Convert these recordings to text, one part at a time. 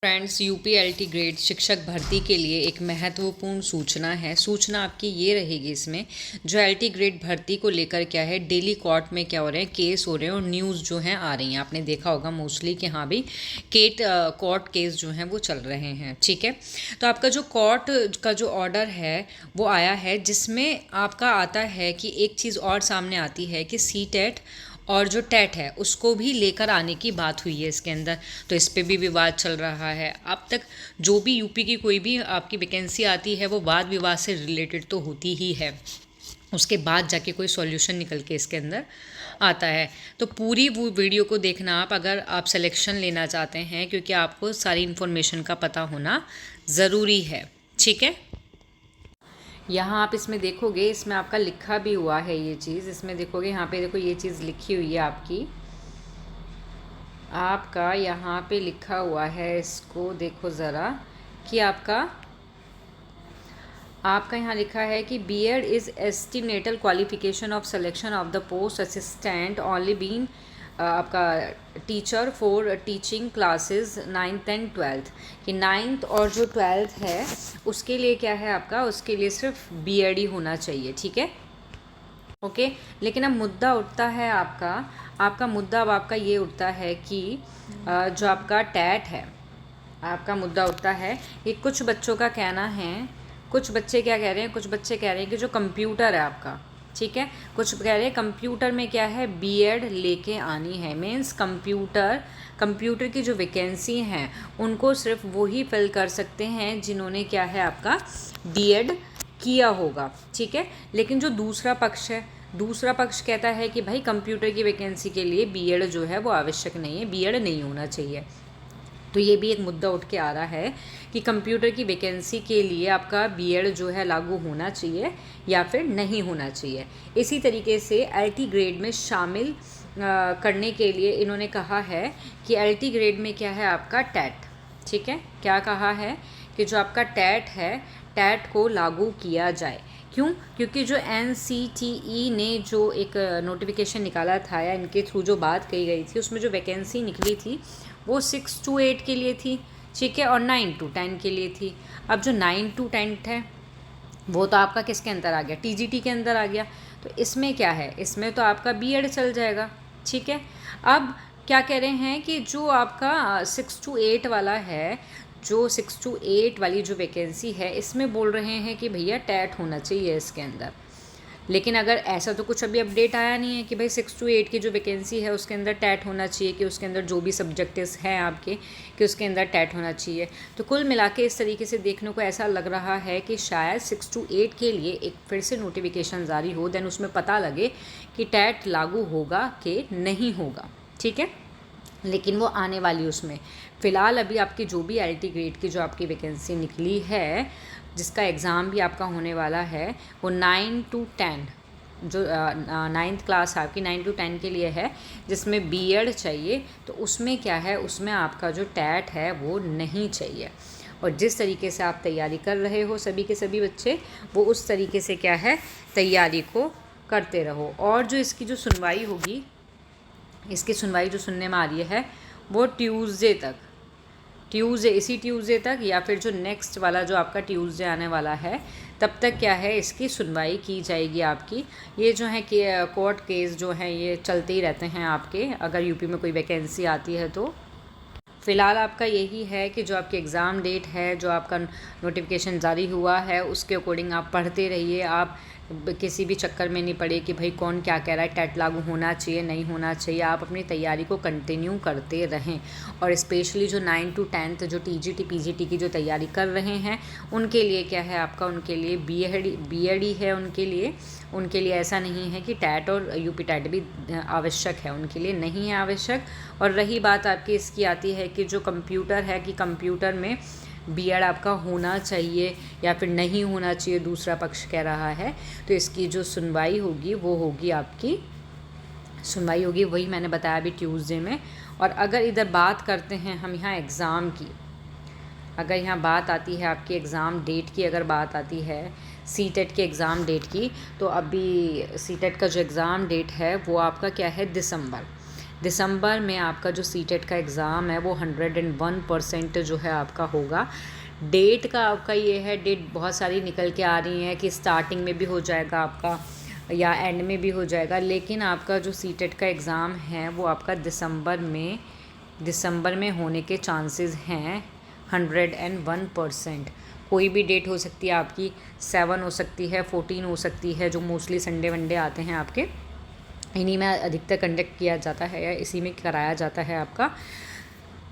Friends, यूपीएलटी grade शिक्षक भर्ती के लिए एक महत्वपूर्ण सूचना है। सूचना आपकी ये रहेगी इसमें, जो एलटी ग्रेड भर्ती को लेकर क्या है, डेली कोर्ट में क्या हो रहे हैं, केस हो रहे हैं और न्यूज़ जो हैं आ रही हैं। आपने देखा होगा मोस्टली कि हाँ भी कोर्ट केस जो हैं वो चल रहे हैं। ठीक है, तो आपका जो कोर्ट का जो ऑर्डर है वो आया है, जिसमें आपका आता है कि एक चीज़ और सामने आती है कि सीटेट और जो टेट है उसको भी लेकर आने की बात हुई है इसके अंदर। तो इस पे भी विवाद चल रहा है। अब तक जो भी यूपी की कोई भी आपकी वैकेंसी आती है वो वाद विवाद से रिलेटेड तो होती ही है, उसके बाद जाके कोई सॉल्यूशन निकल के इसके अंदर आता है। तो पूरी वो वीडियो को देखना आप, अगर आप सिलेक्शन लेना चाहते हैं, क्योंकि आपको सारी इन्फॉर्मेशन का पता होना ज़रूरी है। ठीक है, यहाँ आप इसमें देखोगे, इसमें आपका लिखा भी हुआ है ये चीज़। इसमें देखोगे, यहाँ पे देखो ये चीज़ लिखी हुई है आपकी, आपका यहाँ पे लिखा हुआ है, इसको देखो ज़रा कि आपका यहाँ लिखा है कि B Ed is essential qualification of selection of the post assistant only been आपका teacher for teaching classes 9th and 12th, कि 9th और जो 12th है उसके लिए क्या है आपका, उसके लिए सिर्फ बीएड ही होना चाहिए। ठीक है, ओके। लेकिन अब मुद्दा उठता है आपका मुद्दा अब आपका ये उठता है कि जो आपका टैट है, आपका मुद्दा उठता है कि कुछ बच्चों का कहना है, कुछ बच्चे क्या कह रहे हैं, कुछ बच्चे कह रहे हैं कि जो कंप्यूटर है आपका, ठीक है, कुछ कह रहे हैं कंप्यूटर में क्या है, बीएड लेके आनी है। मीन्स कंप्यूटर की जो वैकेंसी हैं उनको सिर्फ वो ही फिल कर सकते हैं जिन्होंने क्या है आपका बीएड किया होगा। ठीक है, लेकिन जो दूसरा पक्ष कहता है कि भाई कंप्यूटर की वैकेंसी के लिए बीएड जो है वो आवश्यक नहीं है, बीएड नहीं होना चाहिए। तो ये भी एक मुद्दा उठ के आ रहा है कि कंप्यूटर की वैकेंसी के लिए आपका बीएड जो है लागू होना चाहिए या फिर नहीं होना चाहिए। इसी तरीके से एलटी ग्रेड में शामिल करने के लिए इन्होंने कहा है कि एलटी ग्रेड में क्या है आपका टैट, ठीक है, क्या कहा है कि जो आपका टैट है, टैट को लागू किया जाए। क्यों? क्योंकि जो एनसीटीई ने जो एक नोटिफिकेशन निकाला था या इनके थ्रू जो बात कही गई थी, उसमें जो वैकेंसी निकली थी वो 6 to 8 के लिए थी, ठीक है, और 9 to 10 के लिए थी। अब जो 9 to 10 है वो तो आपका किसके अंदर आ गया, टीजीटी के अंदर आ गया। तो इसमें क्या है, इसमें तो आपका बीएड चल जाएगा। ठीक है, अब क्या कह रहे हैं कि जो आपका 6 to 8 वाला है, जो 6 to 8 वाली जो वैकेंसी है, इसमें बोल रहे हैं कि भैया टैट होना चाहिए इसके अंदर। लेकिन अगर ऐसा तो कुछ अभी अपडेट आया नहीं है कि भाई 6 to 8 की जो वैकेंसी है उसके अंदर टैट होना चाहिए, कि उसके अंदर जो भी सब्जेक्ट्स हैं आपके, कि उसके अंदर टैट होना चाहिए। तो कुल मिला के इस तरीके से देखने को ऐसा लग रहा है कि शायद 6 to 8 के लिए एक फिर से नोटिफिकेशन जारी हो, देन उसमें पता लगे कि टैट लागू होगा कि नहीं होगा। ठीक है, लेकिन वो आने वाली उसमें फ़िलहाल अभी आपकी जो भी एलटी ग्रेड की जो आपकी वैकेंसी निकली है, जिसका एग्ज़ाम भी आपका होने वाला है, वो 9 to 10 जो 9th क्लास आपकी 9 to 10 के लिए है, जिसमें बीएड चाहिए। तो उसमें क्या है, उसमें आपका जो टैट है वो नहीं चाहिए। और जिस तरीके से आप तैयारी कर रहे हो सभी के सभी बच्चे, वो उस तरीके से क्या है तैयारी को करते रहो। और जो इसकी जो सुनवाई होगी, इसकी सुनवाई जो सुनने में आ रही है वो इसी ट्यूसडे तक या फिर जो नेक्स्ट वाला जो आपका ट्यूसडे आने वाला है, तब तक क्या है इसकी सुनवाई की जाएगी आपकी। ये जो है कि कोर्ट केस जो हैं ये चलते ही रहते हैं आपके, अगर यूपी में कोई वैकेंसी आती है तो। फ़िलहाल आपका यही है कि जो आपकी एग्ज़ाम डेट है, जो आपका नोटिफिकेशन जारी हुआ है, उसके अकॉर्डिंग आप पढ़ते रहिए। आप किसी भी चक्कर में नहीं पड़े कि भाई कौन क्या कह रहा है, टैट लागू होना चाहिए नहीं होना चाहिए। आप अपनी तैयारी को कंटिन्यू करते रहें। और स्पेशली जो 9 to 10th जो टीजीटी पीजीटी की जो तैयारी कर रहे हैं, उनके लिए क्या है आपका, उनके लिए बीएड ही है उनके लिए ऐसा नहीं है कि टैट और यूपी टैट भी आवश्यक है, उनके लिए नहीं है आवश्यक। और रही बात आपकी इसकी आती है कि जो कंप्यूटर है, कि कंप्यूटर में बीएड आपका होना चाहिए या फिर नहीं होना चाहिए, दूसरा पक्ष कह रहा है। तो इसकी जो सुनवाई होगी वो होगी आपकी, सुनवाई होगी वही मैंने बताया अभी ट्यूसडे में। और अगर इधर बात करते हैं हम यहाँ एग्ज़ाम की, अगर यहाँ बात आती है आपकी एग्ज़ाम डेट की, अगर बात आती है सीटेट के एग्ज़ाम डेट की, तो अभी सीटेट का जो एग्ज़ाम डेट है वो आपका क्या है, दिसंबर में आपका जो सीटेट का एग्ज़ाम है वो 101% जो है आपका होगा। डेट का आपका ये है, डेट बहुत सारी निकल के आ रही हैं कि स्टार्टिंग में भी हो जाएगा आपका या एंड में भी हो जाएगा, लेकिन आपका जो सीटेट का एग्ज़ाम है वो आपका दिसंबर में होने के चांसेस हैं 101%। कोई भी डेट हो सकती है आपकी, 7 हो सकती है, 14 हो सकती है, जो मोस्टली संडे वनडे आते हैं आपके, इन्हीं में अधिकतर कंडक्ट किया जाता है या इसी में कराया जाता है आपका।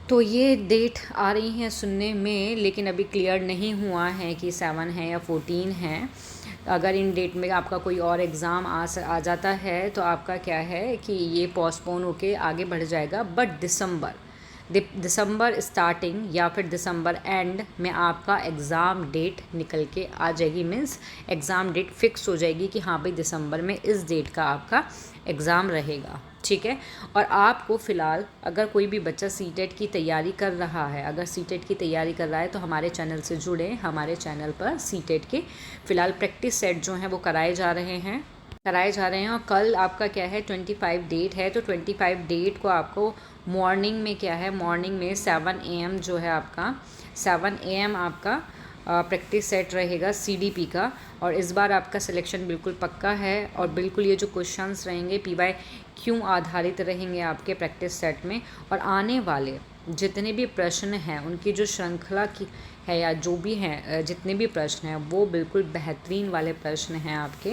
तो ये डेट आ रही हैं सुनने में, लेकिन अभी क्लियर नहीं हुआ है कि 7 है या 14 है। अगर इन डेट में आपका कोई और एग्ज़ाम आ जाता है तो आपका क्या है कि ये पोस्टपोन होके आगे बढ़ जाएगा। बट दिसंबर स्टार्टिंग या फिर दिसंबर एंड में आपका एग्ज़ाम डेट निकल के आ जाएगी, मीन्स एग्ज़ाम डेट फिक्स हो जाएगी कि हाँ भाई दिसंबर में इस डेट का आपका एग्ज़ाम रहेगा, ठीक है। और आपको फ़िलहाल अगर कोई भी बच्चा सीटेट की तैयारी कर रहा है, अगर सीटेट की तैयारी कर रहा है तो हमारे चैनल से जुड़े। हमारे चैनल पर सीटेट के फ़िलहाल प्रैक्टिस सेट जो हैं वो कराए जा रहे हैं और कल आपका क्या है 25 डेट है, तो 25 डेट को आपको मॉर्निंग में क्या है, मॉर्निंग में 7 AM जो है आपका 7 AM आपका प्रैक्टिस सेट रहेगा CDP का। और इस बार आपका सिलेक्शन बिल्कुल पक्का है और बिल्कुल ये जो क्वेश्चंस रहेंगे PYQ आधारित रहेंगे आपके प्रैक्टिस सेट में। और आने वाले जितने भी प्रश्न हैं उनकी जो श्रृंखला की है या जो भी हैं, जितने भी प्रश्न हैं वो बिल्कुल बेहतरीन वाले प्रश्न हैं आपके।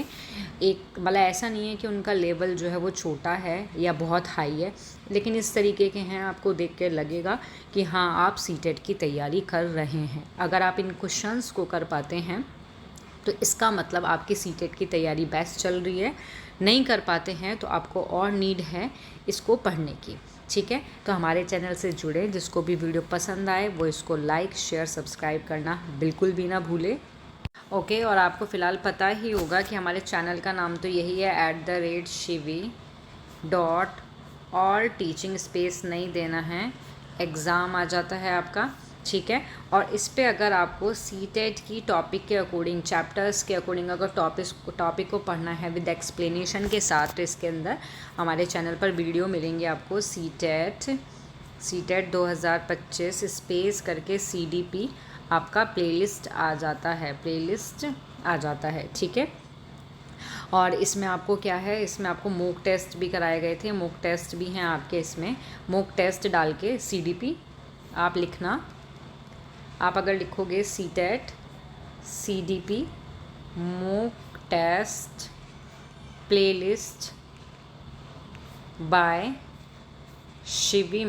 एक मतलब ऐसा नहीं है कि उनका लेवल जो है वो छोटा है या बहुत हाई है, लेकिन इस तरीके के हैं, आपको देख के लगेगा कि हाँ आप सीटेट की तैयारी कर रहे हैं। अगर आप इन क्वेश्चंस को कर पाते हैं तो इसका मतलब आपकी सीटेट की तैयारी बेस्ट चल रही है। नहीं कर पाते हैं तो आपको और नीड है इसको पढ़ने की, ठीक है। तो हमारे चैनल से जुड़े, जिसको भी वीडियो पसंद आए वो इसको लाइक शेयर सब्सक्राइब करना बिल्कुल भी ना भूले, ओके। और आपको फ़िलहाल पता ही होगा कि हमारे चैनल का नाम तो यही है @shivi.all, टीचिंग स्पेस नहीं देना है, एग्ज़ाम आ जाता है आपका, ठीक है। और इस पे अगर आपको सीटेट की टॉपिक के अकॉर्डिंग, चैप्टर्स के अकॉर्डिंग अगर टॉपिक को पढ़ना है विद एक्सप्लेनेशन के साथ, तो इसके अंदर हमारे चैनल पर वीडियो मिलेंगे आपको। सीटेट 2025 स्पेस करके CDP आपका प्लेलिस्ट आ जाता है, ठीक है। और इसमें आपको क्या है, इसमें आपको मॉक टेस्ट भी कराए गए थे, मॉक टेस्ट भी हैं आपके इसमें। मॉक टेस्ट डाल के CDP आप लिखना, आप अगर लिखोगे CTET CDP mock test playlist by Shivi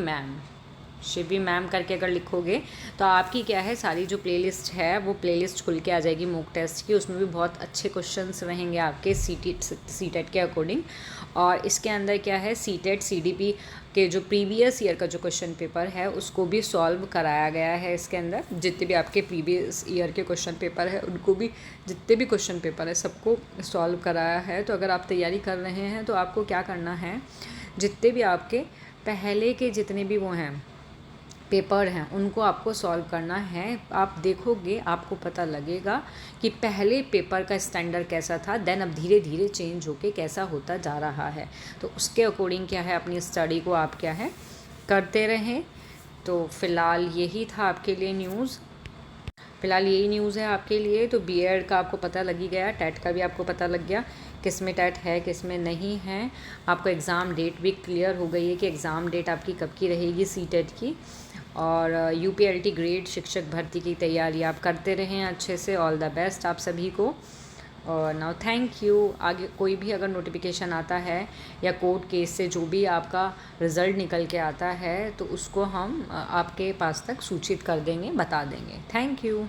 ma'am करके अगर लिखोगे तो आपकी क्या है, सारी जो प्लेलिस्ट है वो प्लेलिस्ट खुल के आ जाएगी मॉक टेस्ट की। उसमें भी बहुत अच्छे क्वेश्चंस रहेंगे आपके सीटेट के अकॉर्डिंग। और इसके अंदर क्या है, सीटेट CDP के जो प्रीवियस ईयर का जो क्वेश्चन पेपर है उसको भी सॉल्व कराया गया है। इसके अंदर जितने भी आपके प्रीवियस ईयर के क्वेश्चन पेपर है उनको भी, जितने भी क्वेश्चन पेपर है सबको सॉल्व कराया है। तो अगर आप तैयारी कर रहे हैं तो आपको क्या करना है, जितने भी आपके पहले के जितने भी वो हैं पेपर हैं उनको आपको सॉल्व करना है। आप देखोगे आपको पता लगेगा कि पहले पेपर का स्टैंडर्ड कैसा था, देन अब धीरे धीरे चेंज होके कैसा होता जा रहा है। तो उसके अकॉर्डिंग क्या है, अपनी स्टडी को आप क्या है करते रहें। तो फ़िलहाल यही था आपके लिए न्यूज़, है आपके लिए। तो BEd का आपको पता लग ही गया, टेट का भी आपको पता लग गया किस में टेट है किस में नहीं है। आपको एग्ज़ाम डेट भी क्लियर हो गई है कि एग्ज़ाम डेट आपकी कब की रहेगी सीटेट की। और UPLT ग्रेड शिक्षक भर्ती की तैयारी आप करते रहें अच्छे से। ऑल द बेस्ट आप सभी को। और नाउ थैंक यू। आगे कोई भी अगर नोटिफिकेशन आता है या कोर्ट केस से जो भी आपका रिज़ल्ट निकल के आता है तो उसको हम आपके पास तक सूचित कर देंगे, बता देंगे। Thank you.